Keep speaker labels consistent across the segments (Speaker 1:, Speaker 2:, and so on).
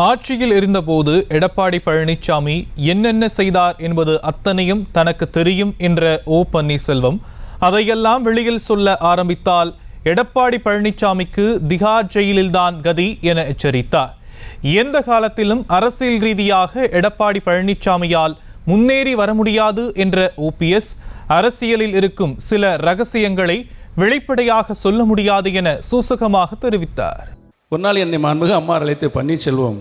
Speaker 1: ஆட்சியில் இருந்தபோது எடப்பாடி பழனிசாமி என்னென்ன செய்தார் என்பது அத்தனையும் தனக்கு தெரியும் என்ற ஓ பன்னீர்செல்வம் அதையெல்லாம் வெளியில் சொல்ல ஆரம்பித்தால் எடப்பாடி பழனிசாமிக்கு திகார் ஜெயிலில்தான் கதி என எச்சரித்தார். எந்த காலத்திலும் அரசியல் ரீதியாக எடப்பாடி பழனிசாமியால் முன்னேறி வர முடியாது என்ற ஓபிஎஸ் அரசியலில் இருக்கும் சில ரகசியங்களை வெளிப்படையாக சொல்ல முடியாது என சூசகமாக தெரிவித்தார்.
Speaker 2: ஒரு நாள் என்னை மாண்புமிகு அம்மா அழைத்து, பன்னீர்செல்வம்,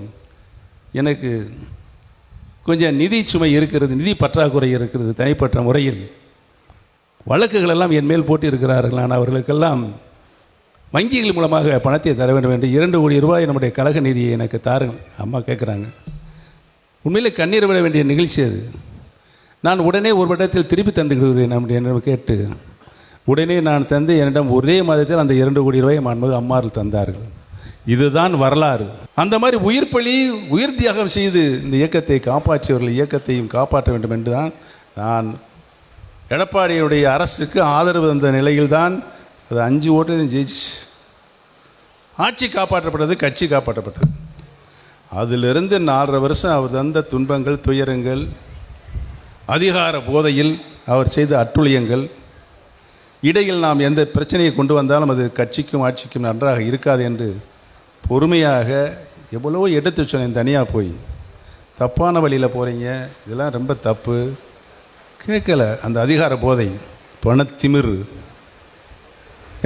Speaker 2: எனக்கு கொஞ்சம் நிதி சுமை இருக்கிறது, நிதி பற்றாக்குறை இருக்கிறது, தனிப்பட்ட முறையில் வழக்குகள் எல்லாம் என் மேல் போட்டு இருக்கிறார்கள். நான் அவர்களுக்கெல்லாம் வங்கிகள் மூலமாக பணத்தை தர வேண்டும் என்று 2 கோடி ரூபாய் நம்முடைய கழக நிதியை எனக்கு தாருங்கள் அம்மா கேட்குறாங்க. உண்மையிலே கண்ணீர் விட வேண்டிய நிகழ்ச்சி அது. நான் உடனே ஒரு இடத்தில் திருப்பி தந்து விடுகிறேன் என்னிடம் கேட்டு உடனே நான் தந்து என்னிடம் ஒரே மாதத்தில் அந்த 2 கோடி ரூபாயை மாண்புமிகு அம்மார்கள் தந்தார்கள். இதுதான் வரலாறு. அந்த மாதிரி உயிர் தியாகம் செய்து இந்த இயக்கத்தை காப்பாற்றியவர்கள் இயக்கத்தையும் காப்பாற்ற வேண்டும் என்று தான் நான் எடப்பாடியுடைய அரசுக்கு ஆதரவு தந்த நிலையில்தான் அது 5 ஓட்டு ஜெயிச்சு ஆட்சி காப்பாற்றப்பட்டது, கட்சி காப்பாற்றப்பட்டது. அதிலிருந்து 4.5 வருஷம் அவர் தந்த துன்பங்கள், துயரங்கள், அதிகார போதையில் அவர் செய்த அட்டுழியங்கள், இடையில் நாம் எந்த பிரச்சனையை கொண்டு வந்தாலும் அது கட்சிக்கும் ஆட்சிக்கும் நன்றாக இருக்காது என்று பொறுமையாக எவ்வளவோ எடுத்து சொன்னேன். தனியாக போய் தப்பான வழியில் போகிறீங்க, இதெல்லாம் ரொம்ப தப்பு, கேட்கல. அந்த அதிகார போதை, பணத்திமிர்,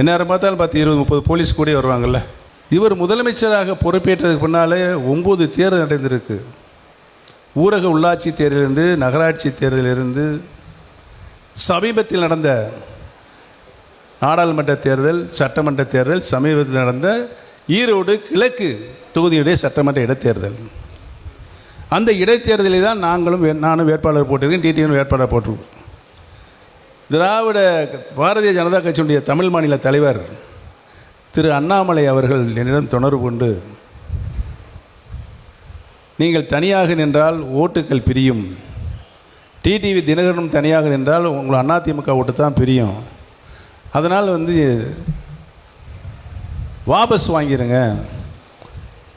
Speaker 2: எந்நேரம் பார்த்தாலும் 10, 20, 30 போலீஸ் கூட வருவாங்கள்ல. இவர் முதலமைச்சராக பொறுப்பேற்றதுக்கு பின்னாலே 9 தேர்தல் நடந்திருக்கு. ஊரக உள்ளாட்சி தேர்தலிருந்து, நகராட்சி தேர்தலிருந்து, சமீபத்தில் நடந்த நாடாளுமன்ற தேர்தல், சட்டமன்ற தேர்தல், சமீபத்தில் நடந்த ஈரோடு கிழக்கு தொகுதியுடைய சட்டமன்ற இடைத்தேர்தல். அந்த இடைத்தேர்தலில் தான் நானும் வேட்பாளர் போட்டிருக்கேன், டிடியும் வேட்பாளர் போட்டிருக்கோம். பாரதிய ஜனதா கட்சியினுடைய தமிழ் மாநில தலைவர் திரு அண்ணாமலை அவர்கள் என்னிடம் தொடர்பு கொண்டு, நீங்கள் தனியாக நின்றால் ஓட்டுக்கள் பிரியும், டிடிவி தினகரனும் தனியாக நின்றால் உங்கள் அதிமுக ஓட்டு தான் பிரியும், அதனால் வாபஸ் வாங்கிடுங்க,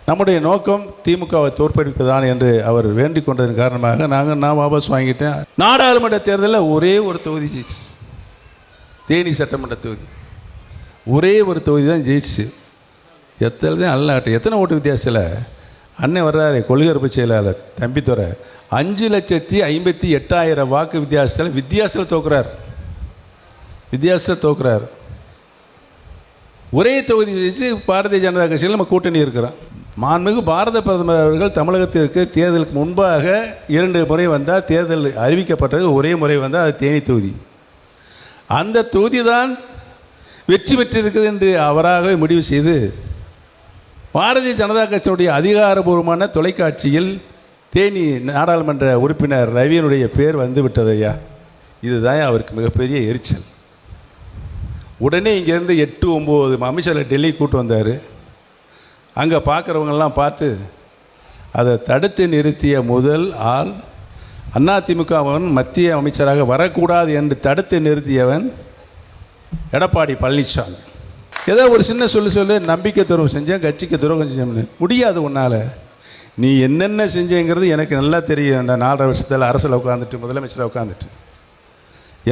Speaker 2: நம்முடைய நோக்கம் திமுகவை தோற்கடிப்பதுதான் என்று அவர் வேண்டிக் கொண்டதன் காரணமாக நான் வாபஸ் வாங்கிட்டேன். நாடாளுமன்ற தேர்தலில் ஒரே ஒரு தொகுதி ஜெயிச்சு, தேனி சட்டமன்ற தொகுதி, ஒரே ஒரு தொகுதி தான் ஜெயிச்சு. எத்தனை ஓட்டு வித்தியாசத்தில் அண்ணன் வர்றாரு, கொள்கை செயலாளர் தம்பித்துறை, 5,58,000 வாக்கு வித்தியாசத்தில் தோக்குறார். ஒரே தொகுதி வச்சு பாரதிய ஜனதா கட்சியில் நம்ம கூட்டணி இருக்கிறோம். மாண்புமிகு பாரத பிரதமர் அவர்கள் தமிழகத்திற்கு தேர்தலுக்கு முன்பாக 2 முறை வந்தால், தேர்தல் அறிவிக்கப்பட்டது ஒரே முறை வந்தால், அது தேனி தொகுதி. அந்த தொகுதி தான் வெற்றி பெற்றிருக்குது என்று அவராகவே முடிவு செய்து பாரதிய ஜனதா கட்சியினுடைய அதிகாரபூர்வமான தொலைக்காட்சியில் தேனி நாடாளுமன்ற உறுப்பினர் ரவியினுடைய பேர் வந்து விட்டதையா. இதுதான் அவருக்கு மிகப்பெரிய எரிச்சல். உடனே இங்கேருந்து 8-9 அமைச்சரை டெல்லி கூட்டு வந்தார். அங்கே பார்க்குறவங்கெல்லாம் பார்த்து அதை தடுத்து நிறுத்திய முதல் ஆள் அதிமுகவன் மத்திய அமைச்சராக வரக்கூடாது என்று தடுத்து நிறுத்தியவன் எடப்பாடி பழனிசாமி. ஏதோ ஒரு சின்ன சொல்லு நம்பிக்கை துரோகம் செஞ்சேன், கட்சிக்கு துரோகம் செஞ்சேன்னு. முடியாது உன்னால். நீ என்னென்ன செஞ்சேங்கிறது எனக்கு நல்லா தெரியும். அந்த 4.5 வருஷத்தில் அரசில் உட்காந்துட்டு, முதலமைச்சராக உட்காந்துட்டு,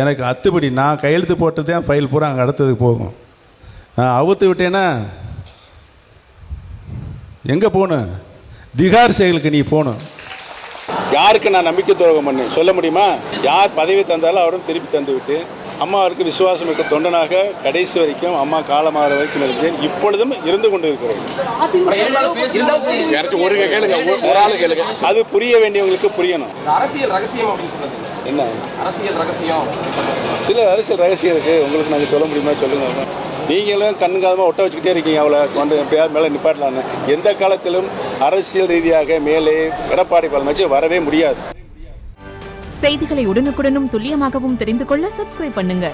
Speaker 2: எனக்கு அத்துப்படி நான் கையெழுத்து போட்டதே ஃபைல் பூரா அங்கே அடுத்ததுக்கு போகும். நான் அவுத்து விட்டேன்னா எங்கே போகணும்? திகார் செயலுக்கு நீ போகணும். யாருக்கு நான் நம்பிக்கை துரோகம் பண்ணேன் சொல்ல முடியுமா? யார் பதவி தந்தாலும் அவரும் திருப்பி தந்து விட்டு அம்மாவிற்கு விசுவாசம் மிக்க தொண்டனாக கடைசி வரைக்கும், அம்மா காலமாற வரைக்கும் இருந்தேன், இப்பொழுதும் இருந்து கொண்டு இருக்கிறேன். அது புரிய வேண்டியவங்களுக்கு புரியணும்.
Speaker 3: அரசியல் ரகசியம் அப்படின்னு சொல்லுது.
Speaker 2: என்ன
Speaker 3: அரசியல் ரகசியம்?
Speaker 2: சில அரசியல் ரகசியம் இருக்குது, உங்களுக்கு நாங்கள் சொல்ல முடியுமா? சொல்லுங்க. நீங்களும் கண்ணுக்காதமாக ஒட்ட வச்சுக்கிட்டே இருக்கீங்க, அவளை கொண்டு எப்படியாவது மேலே நிப்பாட்டலான்னு. எந்த காலத்திலும் அரசியல் ரீதியாக மேலே எடப்பாடி பழனிசாமி வரவே முடியாது.
Speaker 4: செய்திகளை உடனுக்குடனும் துல்லியமாகவும் தெரிந்து கொள்ள சப்ஸ்கிரைப் பண்ணுங்க.